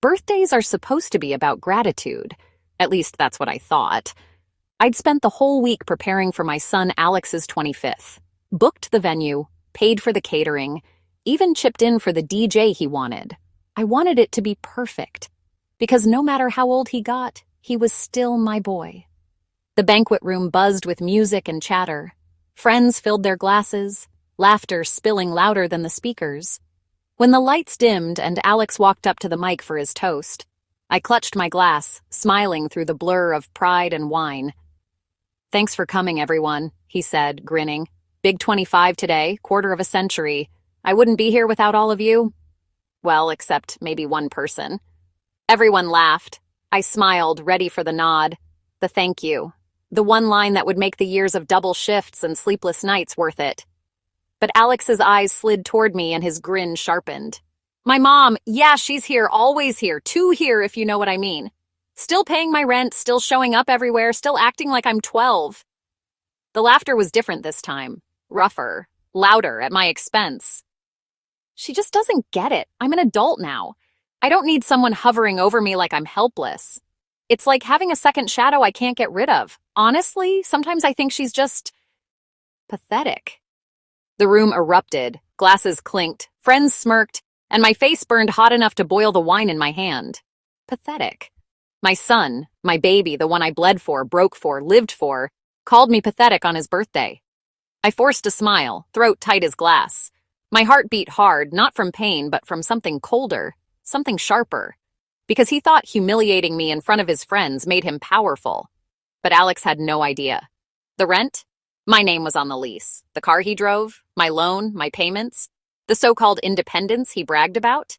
Birthdays are supposed to be about gratitude. At least that's what I thought. I'd spent the whole week preparing for my son Alex's 25th, booked the venue, paid for the catering, even chipped in for the DJ he wanted. I wanted it to be perfect, because no matter how old he got, he was still my boy. The banquet room buzzed with music and chatter. Friends filled their glasses, laughter spilling louder than the speakers. When the lights dimmed and Alex walked up to the mic for his toast, I clutched my glass, smiling through the blur of pride and wine. "Thanks for coming, everyone," he said, grinning. "Big 25 today, quarter of a century. I wouldn't be here without all of you." Well, except maybe one person. Everyone laughed. I smiled, ready for the nod, the thank you, the one line that would make the years of double shifts and sleepless nights worth it. But Alex's eyes slid toward me and his grin sharpened. "My mom, yeah, she's here, always here, two here if you know what I mean. Still paying my rent, still showing up everywhere, still acting like I'm 12. The laughter was different this time, rougher, louder, at my expense. "She just doesn't get it. I'm an adult now. I don't need someone hovering over me like I'm helpless. It's like having a second shadow I can't get rid of. Honestly, sometimes I think she's just pathetic." The room erupted, glasses clinked, friends smirked, and my face burned hot enough to boil the wine in my hand. Pathetic. My son, my baby, the one I bled for, broke for, lived for, called me pathetic on his birthday. I forced a smile, throat tight as glass. My heart beat hard, not from pain, but from something colder, something sharper. Because he thought humiliating me in front of his friends made him powerful. But Alex had no idea. The rent? My name was on the lease. The car he drove? My loan? My payments? The so-called independence he bragged about?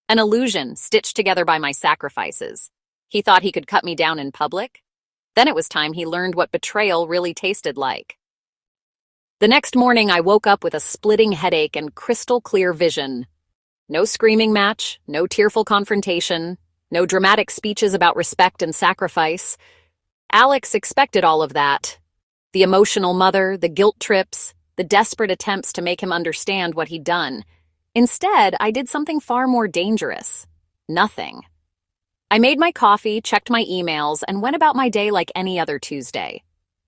An illusion stitched together by my sacrifices. He thought he could cut me down in public? Then it was time he learned what betrayal really tasted like. The next morning, I woke up with a splitting headache and crystal-clear vision. No screaming match, no tearful confrontation, no dramatic speeches about respect and sacrifice. Alex expected all of that. The emotional mother, the guilt trips, the desperate attempts to make him understand what he'd done. Instead, I did something far more dangerous. Nothing. I made my coffee, checked my emails, and went about my day like any other Tuesday.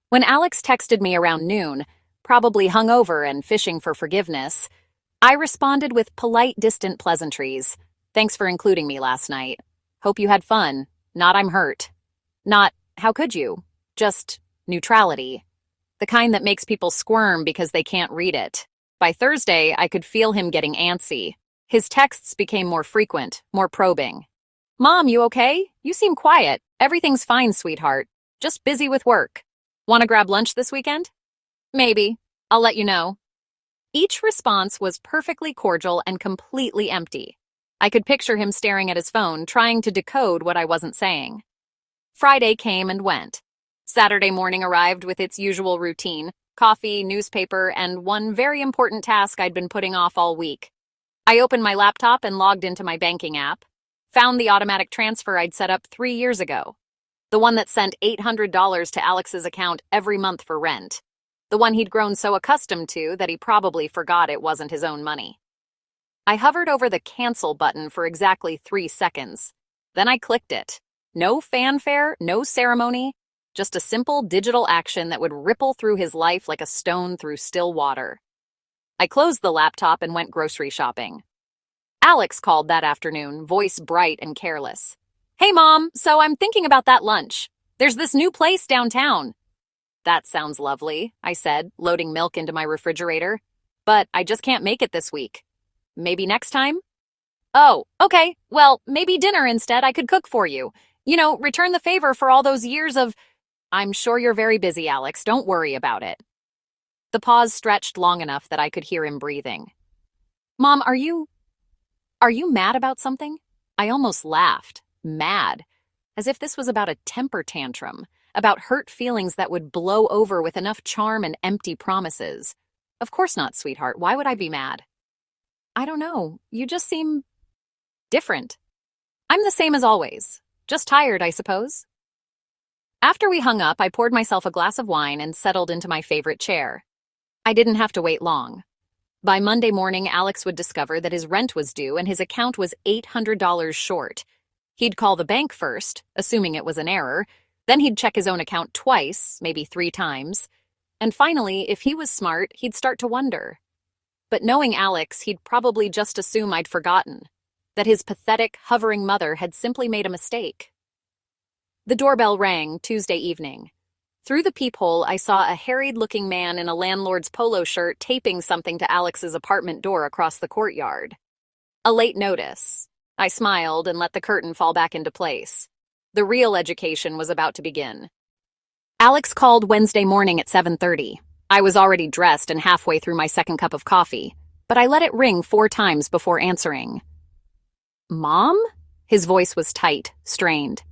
When Alex texted me around noon, probably hungover and fishing for forgiveness, I responded with polite, distant pleasantries. "Thanks for including me last night. Hope you had fun. Not I'm hurt. Not, how could you? Just neutrality. The kind that makes people squirm because they can't read it." By Thursday, I could feel him getting antsy. His texts became more frequent, more probing. "Mom, you okay? You seem quiet. Everything's fine, sweetheart. Just busy with work. Want to grab lunch this weekend?" "Maybe. I'll let you know." Each response was perfectly cordial and completely empty. I could picture him staring at his phone, trying to decode what I wasn't saying. Friday came and went. Saturday morning arrived with its usual routine: coffee, newspaper, and one very important task I'd been putting off all week. I opened my laptop and logged into my banking app, found the automatic transfer I'd set up 3 years ago. The one that sent $800 to Alex's account every month for rent. The one he'd grown so accustomed to that he probably forgot it wasn't his own money. I hovered over the cancel button for exactly 3 seconds. Then I clicked it. No fanfare, no ceremony, just a simple digital action that would ripple through his life like a stone through still water. I closed the laptop and went grocery shopping. Alex called that afternoon, voice bright and careless. "Hey, Mom, so I'm thinking about that lunch. There's this new place downtown." "That sounds lovely," I said, loading milk into my refrigerator. "But I just can't make it this week. Maybe next time?" "Oh, okay. Well, maybe dinner instead. I could cook for you. You know, return the favor for all those years of—" "I'm sure you're very busy, Alex. Don't worry about it." The pause stretched long enough that I could hear him breathing. "Mom, are you mad about something?" I almost laughed. Mad. As if this was about a temper tantrum, about hurt feelings that would blow over with enough charm and empty promises. "Of course not, sweetheart. Why would I be mad?" "I don't know. You just seem different." "I'm the same as always. Just tired, I suppose." After we hung up, I poured myself a glass of wine and settled into my favorite chair. I didn't have to wait long. By Monday morning, Alex would discover that his rent was due and his account was $800 short. He'd call the bank first, assuming it was an error. Then he'd check his own account twice, maybe 3 times. And finally, if he was smart, he'd start to wonder. But knowing Alex, he'd probably just assume I'd forgotten, that his pathetic, hovering mother had simply made a mistake. The doorbell rang Tuesday evening. Through the peephole, I saw a harried-looking man in a landlord's polo shirt taping something to Alex's apartment door across the courtyard. A late notice. I smiled and let the curtain fall back into place. The real education was about to begin. Alex called Wednesday morning at 7:30. I was already dressed and halfway through my second cup of coffee, but I let it ring 4 times before answering. "Mom?" His voice was tight, strained.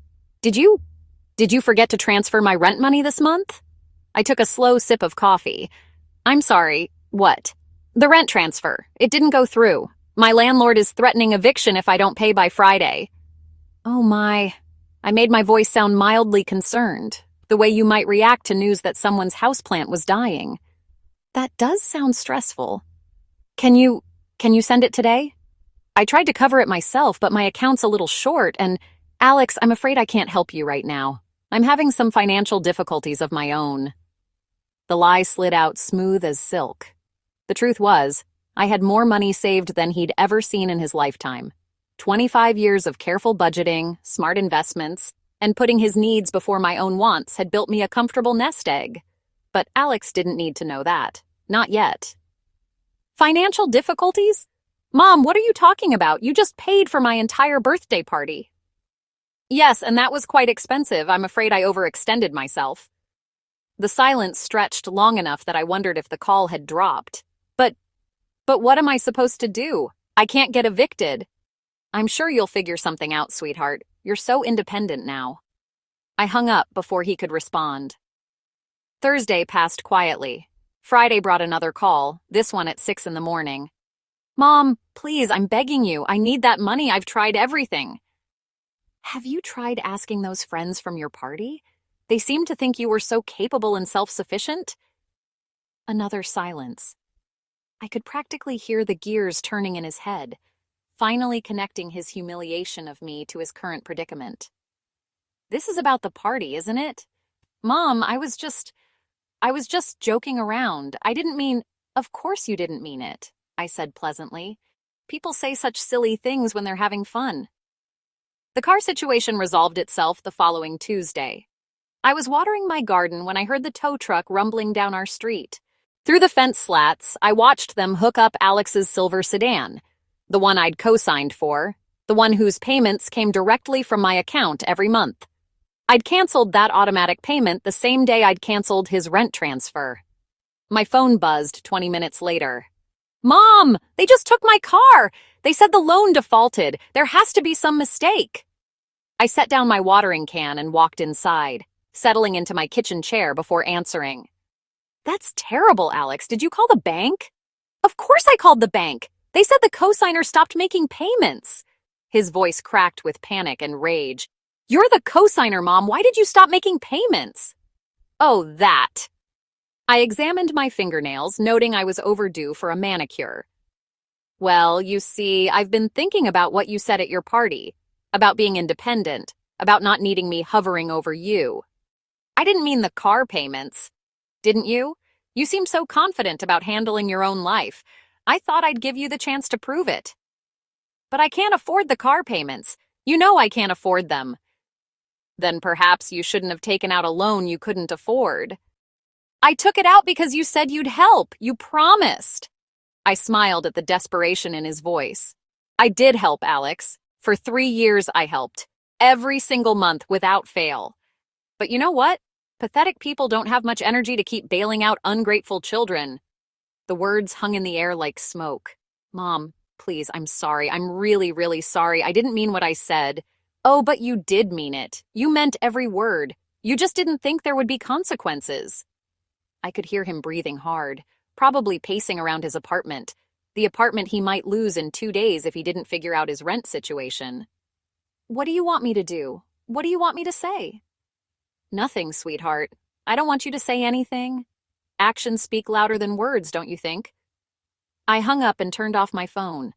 Did you forget to transfer my rent money this month?" I took a slow sip of coffee. "I'm sorry, what?" "The rent transfer. It didn't go through. My landlord is threatening eviction if I don't pay by Friday." "Oh my." I made my voice sound mildly concerned, the way you might react to news that someone's houseplant was dying. "That does sound stressful. Can you send it today?" I tried to cover it myself, but my account's a little short, and "Alex, I'm afraid I can't help you right now. I'm having some financial difficulties of my own." The lie slid out smooth as silk. The truth was, I had more money saved than he'd ever seen in his lifetime. 25 years of careful budgeting, smart investments, and putting his needs before my own wants had built me a comfortable nest egg. But Alex didn't need to know that. Not yet. "Financial difficulties? Mom, what are you talking about? You just paid for my entire birthday party." "Yes, and that was quite expensive. I'm afraid I overextended myself." The silence stretched long enough that I wondered if the call had dropped. But what am I supposed to do? I can't get evicted." "I'm sure you'll figure something out, sweetheart. You're so independent now." I hung up before he could respond. Thursday passed quietly. Friday brought another call, this one at 6 in the morning. "Mom, please, I'm begging you. I need that money. I've tried everything." "Have you tried asking those friends from your party? They seemed to think you were so capable and self-sufficient." Another silence. I could practically hear the gears turning in his head, finally connecting his humiliation of me to his current predicament. "This is about the party, isn't it?" "Mom, I was just joking around. I didn't mean—" "Of course you didn't mean it," I said pleasantly. "People say such silly things when they're having fun." The car situation resolved itself the following Tuesday. I was watering my garden when I heard the tow truck rumbling down our street. Through the fence slats, I watched them hook up Alex's silver sedan, the one I'd co-signed for, the one whose payments came directly from my account every month. I'd canceled that automatic payment the same day I'd canceled his rent transfer. My phone buzzed 20 minutes later. "Mom, they just took my car. They said the loan defaulted. There has to be some mistake." I set down my watering can and walked inside, settling into my kitchen chair before answering. "That's terrible, Alex. Did you call the bank?" "Of course I called the bank. They said the cosigner stopped making payments." His voice cracked with panic and rage. "You're the cosigner, Mom. Why did you stop making payments?" "Oh, that." I examined my fingernails, noting I was overdue for a manicure. "Well, you see, I've been thinking about what you said at your party, about being independent, about not needing me hovering over you." "I didn't mean the car payments." "Didn't you? You seem so confident about handling your own life. I thought I'd give you the chance to prove it." "But I can't afford the car payments. You know I can't afford them." "Then perhaps you shouldn't have taken out a loan you couldn't afford." "I took it out because you said you'd help. You promised." I smiled at the desperation in his voice. "I did help, Alex. For 3 years I helped. Every single month without fail. But you know what? Pathetic people don't have much energy to keep bailing out ungrateful children." The words hung in the air like smoke. "Mom, please, I'm sorry. I'm really, really sorry. I didn't mean what I said." "Oh, but you did mean it. You meant every word. You just didn't think there would be consequences." I could hear him breathing hard, probably pacing around his apartment, the apartment he might lose in 2 days if he didn't figure out his rent situation. "What do you want me to do? What do you want me to say?" "Nothing, sweetheart. I don't want you to say anything. Actions speak louder than words, don't you think?" I hung up and turned off my phone.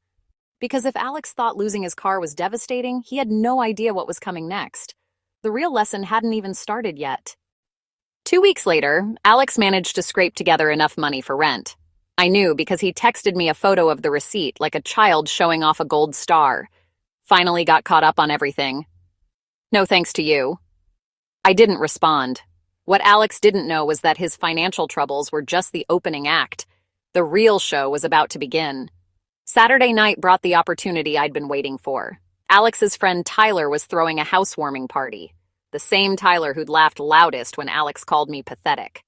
Because if Alex thought losing his car was devastating, he had no idea what was coming next. The real lesson hadn't even started yet. 2 weeks later, Alex managed to scrape together enough money for rent. I knew because he texted me a photo of the receipt like a child showing off a gold star. Finally got caught up on everything. No thanks to you. I didn't respond. What Alex didn't know was that his financial troubles were just the opening act. The real show was about to begin. Saturday night brought the opportunity I'd been waiting for. Alex's friend Tyler was throwing a housewarming party. The same Tyler who'd laughed loudest when Alex called me pathetic.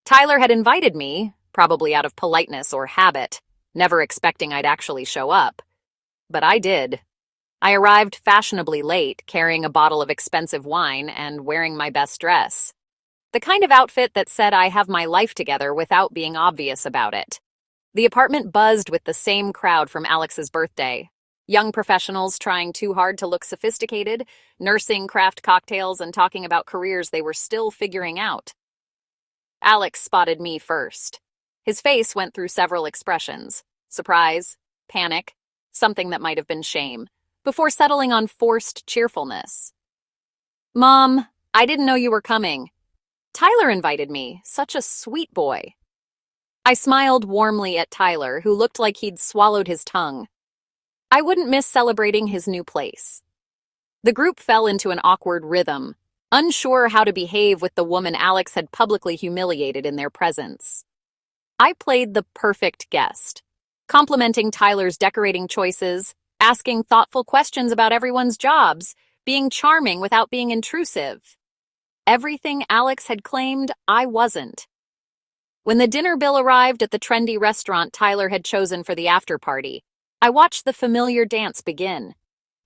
Tyler had invited me, probably out of politeness or habit, never expecting I'd actually show up. But I did. I arrived fashionably late, carrying a bottle of expensive wine and wearing my best dress. The kind of outfit that said I have my life together without being obvious about it. The apartment buzzed with the same crowd from Alex's birthday. Young professionals trying too hard to look sophisticated, nursing craft cocktails and talking about careers they were still figuring out. Alex spotted me first. His face went through several expressions: surprise, panic, something that might have been shame, before settling on forced cheerfulness. "Mom, I didn't know you were coming. Tyler invited me, such a sweet boy." I smiled warmly at Tyler, who looked like he'd swallowed his tongue. I wouldn't miss celebrating his new place. The group fell into an awkward rhythm, unsure how to behave with the woman Alex had publicly humiliated in their presence. I played the perfect guest, complimenting Tyler's decorating choices, asking thoughtful questions about everyone's jobs, being charming without being intrusive. Everything Alex had claimed, I wasn't. When the dinner bill arrived at the trendy restaurant Tyler had chosen for the after-party, I watched the familiar dance begin.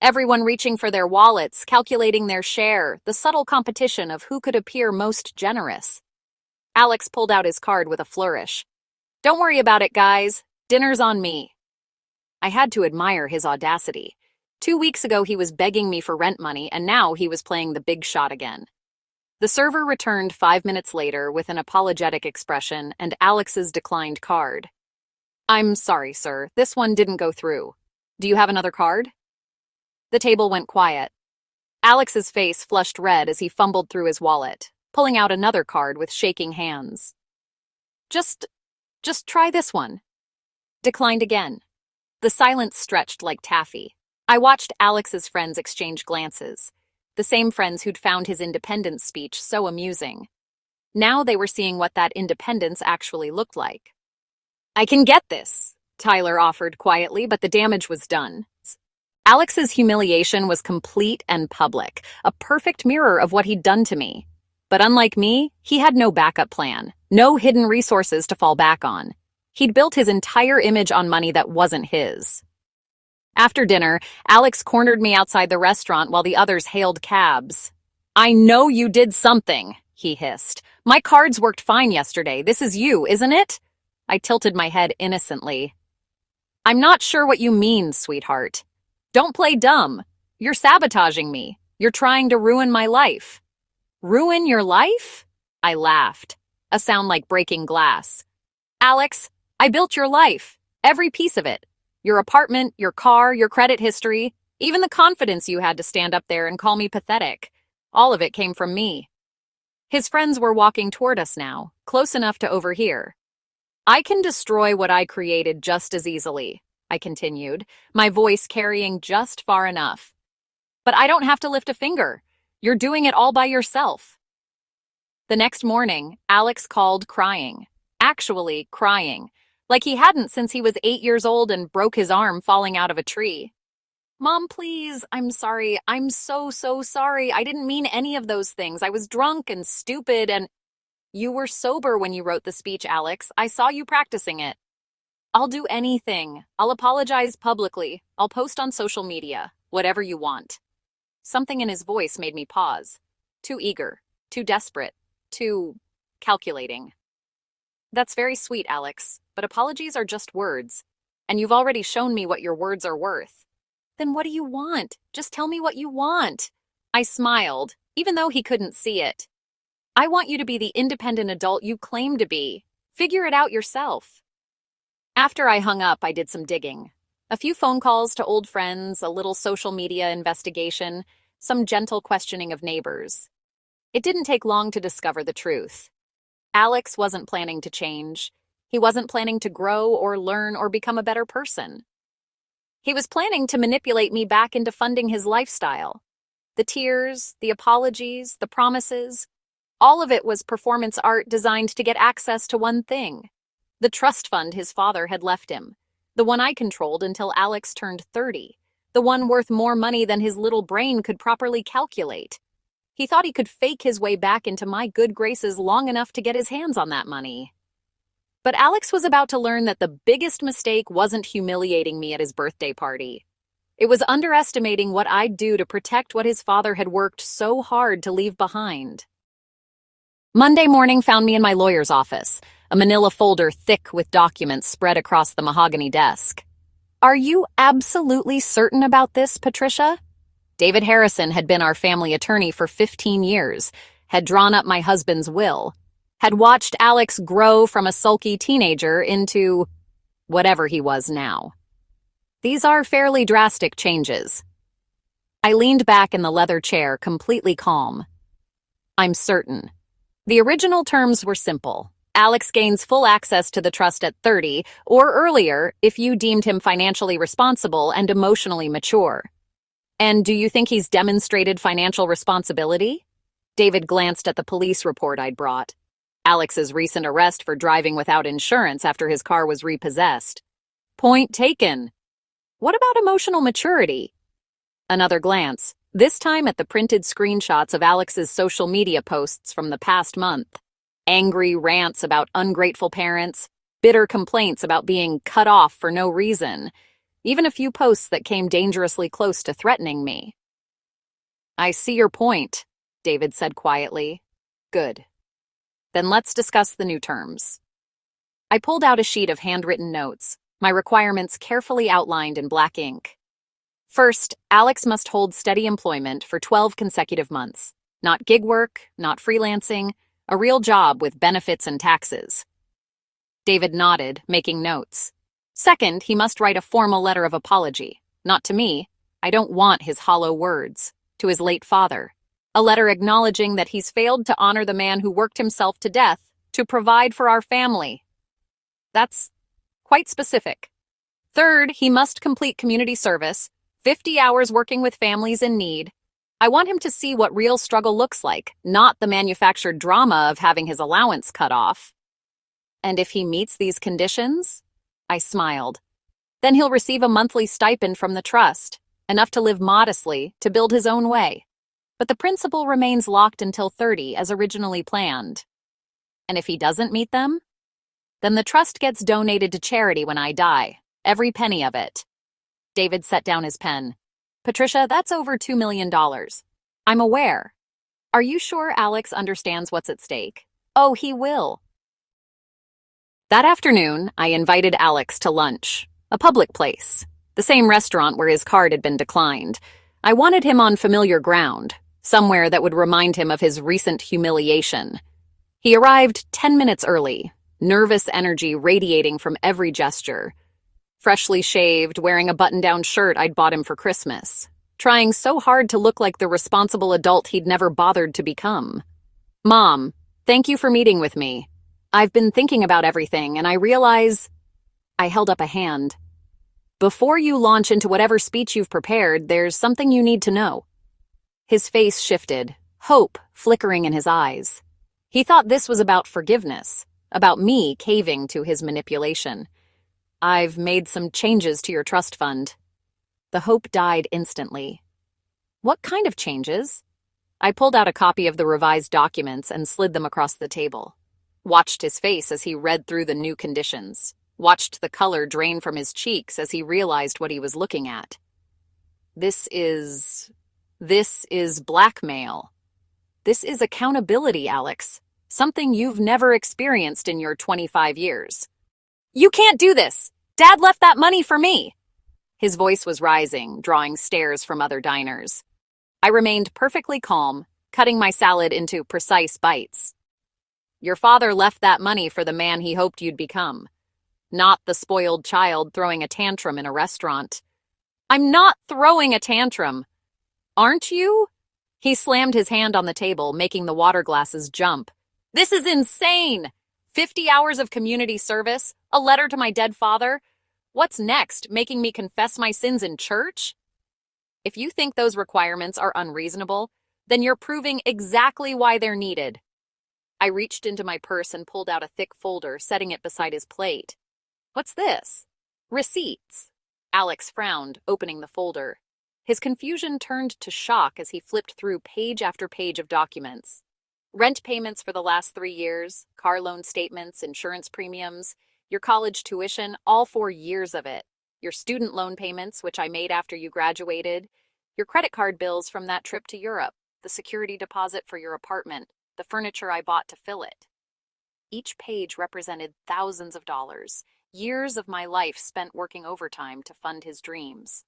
Everyone reaching for their wallets, calculating their share, the subtle competition of who could appear most generous. Alex pulled out his card with a flourish. "Don't worry about it, guys. Dinner's on me." I had to admire his audacity. 2 weeks ago he was begging me for rent money, and now he was playing the big shot again. The server returned 5 minutes later with an apologetic expression and Alex's declined card. "I'm sorry, sir. This one didn't go through. Do you have another card?" The table went quiet. Alex's face flushed red as he fumbled through his wallet, pulling out another card with shaking hands. Just try this one." Declined again. The silence stretched like taffy. I watched Alex's friends exchange glances, the same friends who'd found his independence speech so amusing. Now they were seeing what that independence actually looked like. "I can get this," Tyler offered quietly, but the damage was done. Alex's humiliation was complete and public, a perfect mirror of what he'd done to me. But unlike me, he had no backup plan, no hidden resources to fall back on. He'd built his entire image on money that wasn't his. After dinner, Alex cornered me outside the restaurant while the others hailed cabs. "I know you did something," he hissed. "My cards worked fine yesterday. This is you, isn't it?" I tilted my head innocently. "I'm not sure what you mean, sweetheart. Don't play dumb. You're sabotaging me. You're trying to ruin my life." "Ruin your life?" I laughed, a sound like breaking glass. "Alex, I built your life, every piece of it. Your apartment, your car, your credit history, even the confidence you had to stand up there and call me pathetic. All of it came from me." His friends were walking toward us now, close enough to overhear. "I can destroy what I created just as easily," I continued, my voice carrying just far enough. "But I don't have to lift a finger. You're doing it all by yourself." The next morning, Alex called crying. Actually crying. Like he hadn't since he was 8 years old and broke his arm falling out of a tree. "Mom, please, I'm sorry. I'm so sorry. I didn't mean any of those things. I was drunk and stupid and—" "You were sober when you wrote the speech, Alex. I saw you practicing it." "I'll do anything. I'll apologize publicly. I'll post on social media. Whatever you want." Something in his voice made me pause. Too eager, too desperate, too calculating. "That's very sweet, Alex, but apologies are just words, and you've already shown me what your words are worth." "Then what do you want? Just tell me what you want." I smiled, even though he couldn't see it. "I want you to be the independent adult you claim to be. Figure it out yourself." After I hung up, I did some digging. A few phone calls to old friends, a little social media investigation, some gentle questioning of neighbors. It didn't take long to discover the truth. Alex wasn't planning to change. He wasn't planning to grow or learn or become a better person. He was planning to manipulate me back into funding his lifestyle. The tears, the apologies, the promises, all of it was performance art designed to get access to one thing: the trust fund his father had left him, the one I controlled until Alex turned 30, the one worth more money than his little brain could properly calculate. He thought he could fake his way back into my good graces long enough to get his hands on that money. But Alex was about to learn that the biggest mistake wasn't humiliating me at his birthday party. It was underestimating what I'd do to protect what his father had worked so hard to leave behind. Monday morning found me in my lawyer's office, a manila folder thick with documents spread across the mahogany desk. "Are you absolutely certain about this, Patricia?" David Harrison had been our family attorney for 15 years, had drawn up my husband's will, had watched Alex grow from a sulky teenager into whatever he was now. These are fairly drastic changes. I leaned back in the leather chair, completely calm. "I'm certain. The original terms were simple. Alex gains full access to the trust at 30, or earlier if you deemed him financially responsible and emotionally mature. And do you think he's demonstrated financial responsibility?" David glanced at the police report I'd brought. Alex's recent arrest for driving without insurance after his car was repossessed. Point taken. What about emotional maturity? Another glance, this time at the printed screenshots of Alex's social media posts from the past month. Angry rants about ungrateful parents, bitter complaints about being cut off for no reason, even a few posts that came dangerously close to threatening me. "I see your point," David said quietly. "Good. Then let's discuss the new terms." I pulled out a sheet of handwritten notes, my requirements carefully outlined in black ink. First, Alex must hold steady employment for 12 consecutive months. Not gig work, not freelancing, a real job with benefits and taxes. David nodded, making notes. Second, he must write a formal letter of apology. Not to me. I don't want his hollow words. To his late father. A letter acknowledging that he's failed to honor the man who worked himself to death to provide for our family. That's quite specific. Third, he must complete community service, 50 hours working with families in need. I want him to see what real struggle looks like, not the manufactured drama of having his allowance cut off. And if he meets these conditions, I smiled, then he'll receive a monthly stipend from the trust, enough to live modestly, to build his own way. But the principal remains locked until 30 as originally planned. And if he doesn't meet them, then the trust gets donated to charity when I die, every penny of it. David set down his pen. "Patricia, that's over $2 million. I'm aware. Are you sure Alex understands what's at stake?" "Oh, he will." That afternoon, I invited Alex to lunch, a public place, the same restaurant where his card had been declined. I wanted him on familiar ground, somewhere that would remind him of his recent humiliation. He arrived 10 minutes early, nervous energy radiating from every gesture. Freshly shaved, wearing a button-down shirt I'd bought him for Christmas, trying so hard to look like the responsible adult he'd never bothered to become. "Mom, thank you for meeting with me. I've been thinking about everything, and I realize..." I held up a hand. "Before you launch into whatever speech you've prepared, there's something you need to know." His face shifted, hope flickering in his eyes. He thought this was about forgiveness, about me caving to his manipulation. "I've made some changes to your trust fund." The hope died instantly. "What kind of changes?" I pulled out a copy of the revised documents and slid them across the table. Watched his face as he read through the new conditions. Watched the color drain from his cheeks as he realized what he was looking at. This is blackmail. This is accountability, Alex. Something you've never experienced in your 25 years. "You can't do this! Dad left that money for me!" His voice was rising, drawing stares from other diners. I remained perfectly calm, cutting my salad into precise bites. "Your father left that money for the man he hoped you'd become. not the spoiled child throwing a tantrum in a restaurant. I'm not throwing a tantrum. Aren't you? He slammed his hand on the table, making the water glasses jump. This is insane! 50 hours of community service, a letter to my dead father. What's next, making me confess my sins in church? If you think those requirements are unreasonable, then you're proving exactly why they're needed. I reached into my purse and pulled out a thick folder, setting it beside his plate. What's this? Receipts. Alex frowned, opening the folder. His confusion turned to shock as he flipped through page after page of documents. Rent payments for the last 3 years, car loan statements, insurance premiums, your college tuition, all 4 years of it, your student loan payments, which I made after you graduated, your credit card bills from that trip to Europe, the security deposit for your apartment, the furniture I bought to fill it. Each page represented thousands of dollars, years of my life spent working overtime to fund his dreams.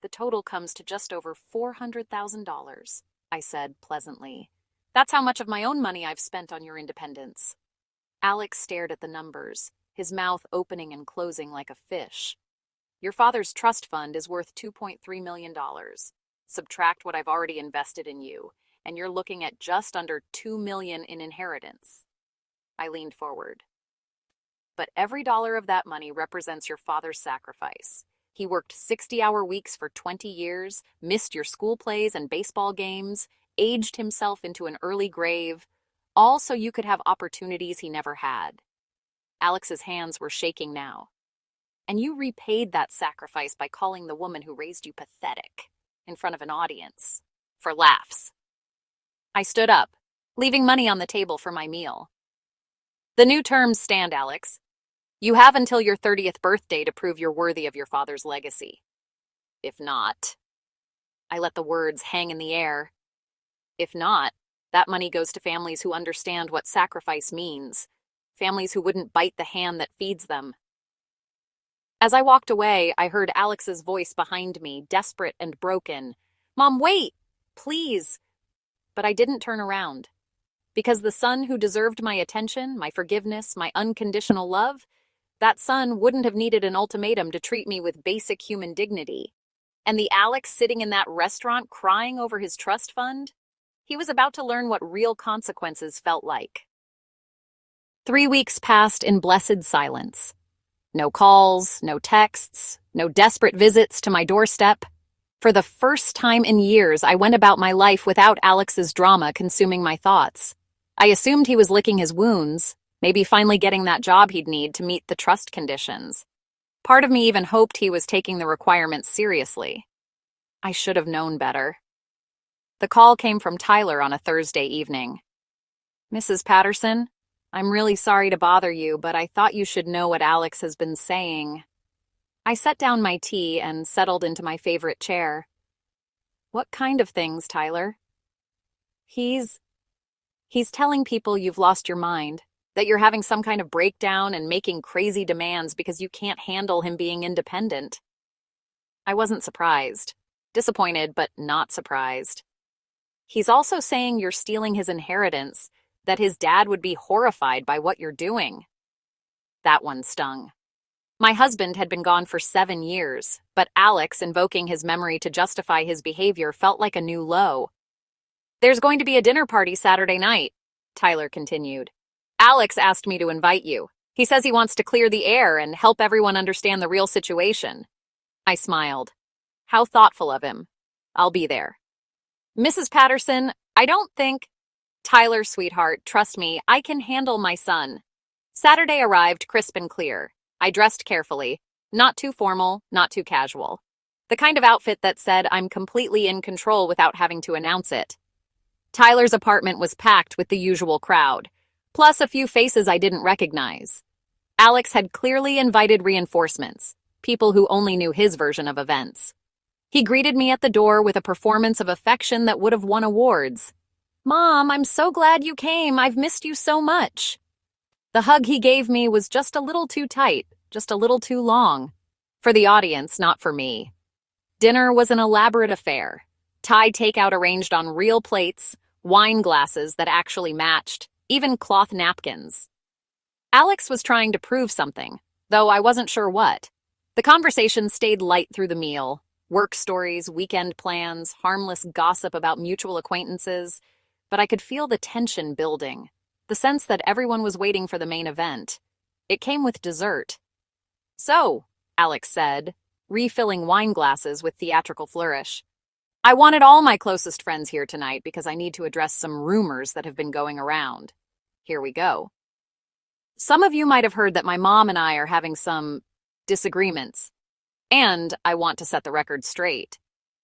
The total comes to just over $400,000, I said pleasantly. That's how much of my own money I've spent on your independence. Alex stared at the numbers, his mouth opening and closing like a fish. Your father's trust fund is worth $2.3 million. Subtract what I've already invested in you, and you're looking at just under $2 million in inheritance. I leaned forward. But every dollar of that money represents your father's sacrifice. He worked 60-hour weeks for 20 years, missed your school plays and baseball games, aged himself into an early grave, all so you could have opportunities he never had. Alex's hands were shaking now. And you repaid that sacrifice by calling the woman who raised you pathetic in front of an audience, for laughs. I stood up, leaving money on the table for my meal. The new terms stand, Alex. You have until your 30th birthday to prove you're worthy of your father's legacy. If not, I let the words hang in the air. If not, that money goes to families who understand what sacrifice means, families who wouldn't bite the hand that feeds them. As I walked away, I heard Alex's voice behind me, desperate and broken. Mom, wait! Please! But I didn't turn around. Because the son who deserved my attention, my forgiveness, my unconditional love, that son wouldn't have needed an ultimatum to treat me with basic human dignity. And the Alex sitting in that restaurant crying over his trust fund? He was about to learn what real consequences felt like. 3 weeks passed in blessed silence. No calls, no texts, no desperate visits to my doorstep. For the first time in years, I went about my life without Alex's drama consuming my thoughts. I assumed he was licking his wounds, maybe finally getting that job he'd need to meet the trust conditions. Part of me even hoped he was taking the requirements seriously. I should have known better. The call came from Tyler on a Thursday evening. Mrs. Patterson, I'm really sorry to bother you, but I thought you should know what Alex has been saying. I set down my tea and settled into my favorite chair. What kind of things, Tyler? He's telling people you've lost your mind, that you're having some kind of breakdown and making crazy demands because you can't handle him being independent. I wasn't surprised. Disappointed, but not surprised. He's also saying you're stealing his inheritance, that his dad would be horrified by what you're doing. That one stung. My husband had been gone for 7 years, but Alex invoking his memory to justify his behavior felt like a new low. There's going to be a dinner party Saturday night, Tyler continued. Alex asked me to invite you. He says he wants to clear the air and help everyone understand the real situation. I smiled. How thoughtful of him. I'll be there. Mrs. Patterson, I don't think... Tyler, sweetheart, trust me, I can handle my son. Saturday arrived crisp and clear. I dressed carefully. Not too formal, not too casual. The kind of outfit that said I'm completely in control without having to announce it. Tyler's apartment was packed with the usual crowd, plus a few faces I didn't recognize. Alex had clearly invited reinforcements, people who only knew his version of events. He greeted me at the door with a performance of affection that would have won awards. Mom, I'm so glad you came. I've missed you so much. The hug he gave me was just a little too tight, just a little too long. For the audience, not for me. Dinner was an elaborate affair. Thai takeout arranged on real plates, wine glasses that actually matched, even cloth napkins. Alex was trying to prove something, though I wasn't sure what. The conversation stayed light through the meal. Work stories, weekend plans, harmless gossip about mutual acquaintances. But I could feel the tension building, the sense that everyone was waiting for the main event. It came with dessert. "So," Alex said, refilling wine glasses with theatrical flourish. "I wanted all my closest friends here tonight because I need to address some rumors that have been going around. Here we go. Some of you might have heard that my mom and I are having some disagreements, and I want to set the record straight."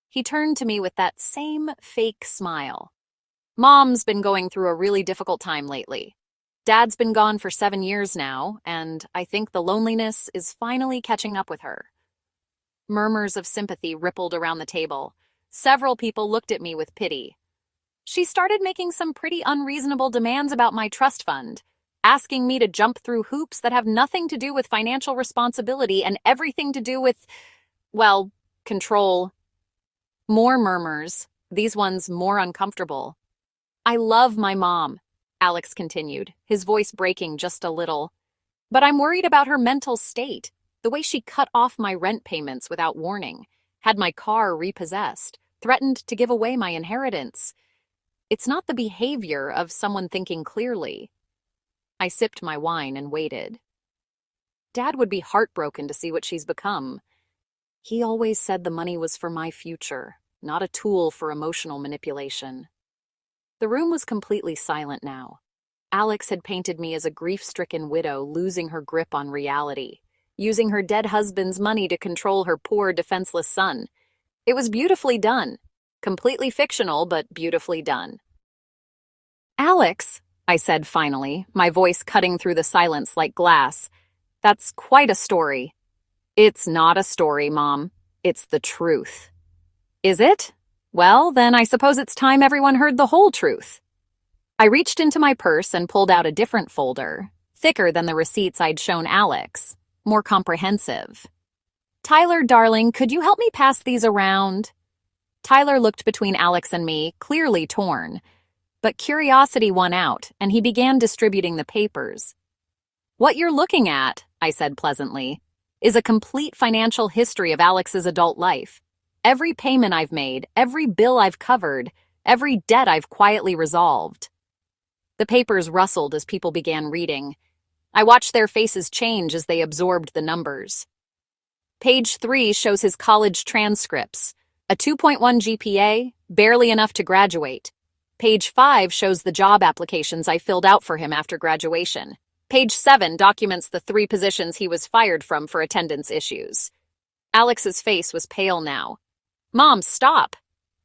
He turned to me with that same fake smile. "Mom's been going through a really difficult time lately. Dad's been gone for 7 years now, and I think the loneliness is finally catching up with her." Murmurs of sympathy rippled around the table. Several people looked at me with pity. "She started making some pretty unreasonable demands about my trust fund, asking me to jump through hoops that have nothing to do with financial responsibility and everything to do with, well, control." More murmurs, these ones more uncomfortable. "I love my mom," Alex continued, his voice breaking just a little. "But I'm worried about her mental state, the way she cut off my rent payments without warning, had my car repossessed, threatened to give away my inheritance. It's not the behavior of someone thinking clearly." I sipped my wine and waited. Dad would be heartbroken to see what she's become. He always said the money was for my future, not a tool for emotional manipulation. The room was completely silent now. Alex had painted me as a grief-stricken widow losing her grip on reality, using her dead husband's money to control her poor, defenseless son. It was beautifully done. Completely fictional, but beautifully done. "Alex," I said finally, my voice cutting through the silence like glass, "that's quite a story." "It's not a story, Mom. It's the truth." "Is it? Well, then I suppose it's time everyone heard the whole truth." I reached into my purse and pulled out a different folder, thicker than the receipts I'd shown Alex, more comprehensive. "Tyler, darling, could you help me pass these around?" Tyler looked between Alex and me, clearly torn. But curiosity won out, and he began distributing the papers. "What you're looking at," I said pleasantly, "is a complete financial history of Alex's adult life. Every payment I've made, every bill I've covered, every debt I've quietly resolved." The papers rustled as people began reading. I watched their faces change as they absorbed the numbers. Page 3 shows his college transcripts. A 2.1 GPA, barely enough to graduate. Page 5 shows the job applications I filled out for him after graduation. Page 7 documents the 3 positions he was fired from for attendance issues. Alex's face was pale now. "Mom, stop!"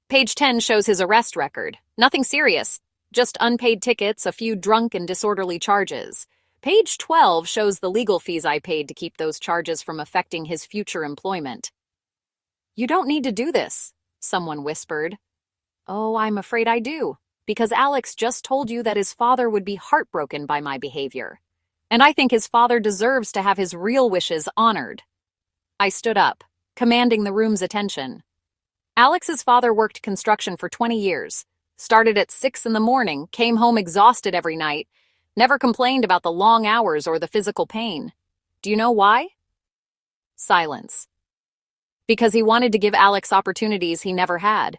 Page 10 shows his arrest record. Nothing serious. Just unpaid tickets, a few drunk and disorderly charges. Page 12 shows the legal fees I paid to keep those charges from affecting his future employment. "You don't need to do this," someone whispered. "Oh, I'm afraid I do, because Alex just told you that his father would be heartbroken by my behavior. And I think his father deserves to have his real wishes honored." I stood up, commanding the room's attention. Alex's father worked construction for 20 years, started at 6 in the morning, came home exhausted every night, never complained about the long hours or the physical pain. Do you know why? Silence. Because he wanted to give Alex opportunities he never had.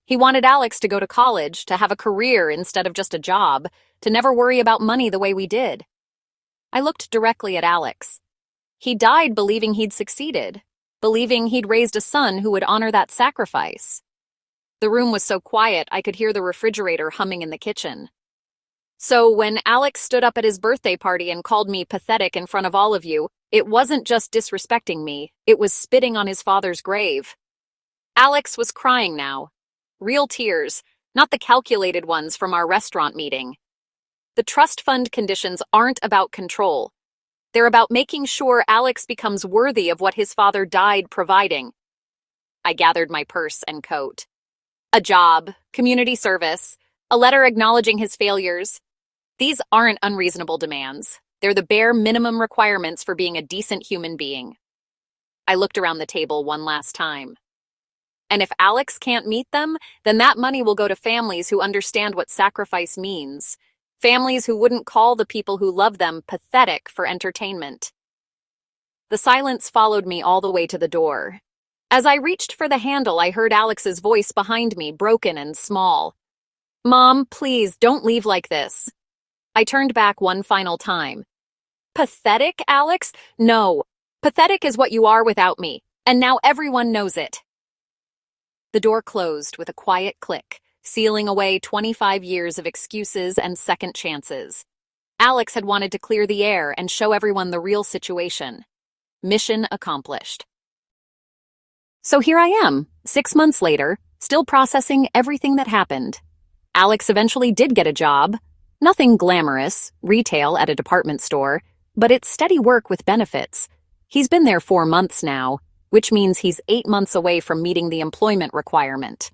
He wanted Alex to go to college, to have a career instead of just a job, to never worry about money the way we did. I looked directly at Alex. He died believing he'd succeeded, believing he'd raised a son who would honor that sacrifice. The room was so quiet I could hear the refrigerator humming in the kitchen. So when Alex stood up at his birthday party and called me pathetic in front of all of you, it wasn't just disrespecting me, it was spitting on his father's grave. Alex was crying now. Real tears, not the calculated ones from our restaurant meeting. The trust fund conditions aren't about control. They're about making sure Alex becomes worthy of what his father died providing. I gathered my purse and coat. A job, community service, a letter acknowledging his failures. These aren't unreasonable demands. They're the bare minimum requirements for being a decent human being. I looked around the table one last time. And if Alex can't meet them, then that money will go to families who understand what sacrifice means. Families who wouldn't call the people who love them pathetic for entertainment. The silence followed me all the way to the door. As I reached for the handle, I heard Alex's voice behind me, broken and small. "Mom, please, don't leave like this." I turned back one final time. "Pathetic, Alex? No. Pathetic is what you are without me, and now everyone knows it." The door closed with a quiet click, sealing away 25 years of excuses and second chances. Alex had wanted to clear the air and show everyone the real situation. Mission accomplished. So here I am, 6 months later, still processing everything that happened. Alex eventually did get a job. Nothing glamorous, retail at a department store, but it's steady work with benefits. He's been there 4 months now, which means he's 8 months away from meeting the employment requirement.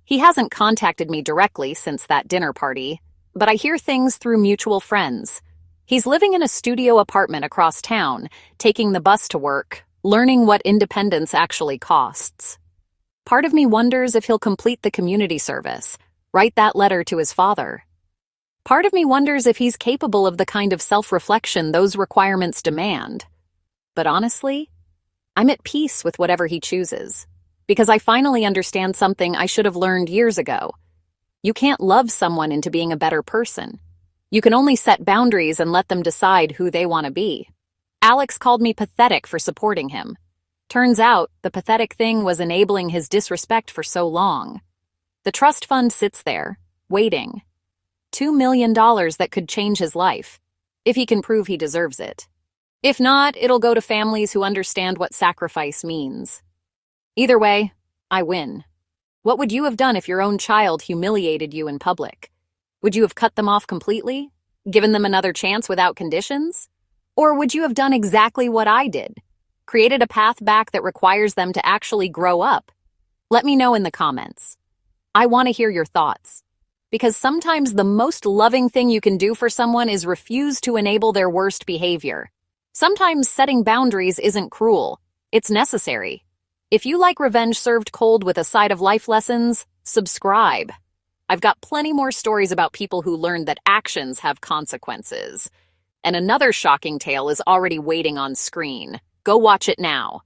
He hasn't contacted me directly since that dinner party, but I hear things through mutual friends. He's living in a studio apartment across town, taking the bus to work, learning what independence actually costs. Part of me wonders if he'll complete the community service, write that letter to his father. Part of me wonders if he's capable of the kind of self-reflection those requirements demand. But honestly, I'm at peace with whatever he chooses, because I finally understand something I should have learned years ago. You can't love someone into being a better person. You can only set boundaries and let them decide who they want to be. Alex called me pathetic for supporting him. Turns out, the pathetic thing was enabling his disrespect for so long. The trust fund sits there, waiting. $2 million that could change his life, if he can prove he deserves it. If not, it'll go to families who understand what sacrifice means. Either way, I win. What would you have done if your own child humiliated you in public? Would you have cut them off completely? Given them another chance without conditions? Or would you have done exactly what I did? Created a path back that requires them to actually grow up? Let me know in the comments. I want to hear your thoughts. Because sometimes the most loving thing you can do for someone is refuse to enable their worst behavior. Sometimes setting boundaries isn't cruel. It's necessary. If you like revenge served cold with a side of life lessons, subscribe. I've got plenty more stories about people who learned that actions have consequences. And another shocking tale is already waiting on screen. Go watch it now.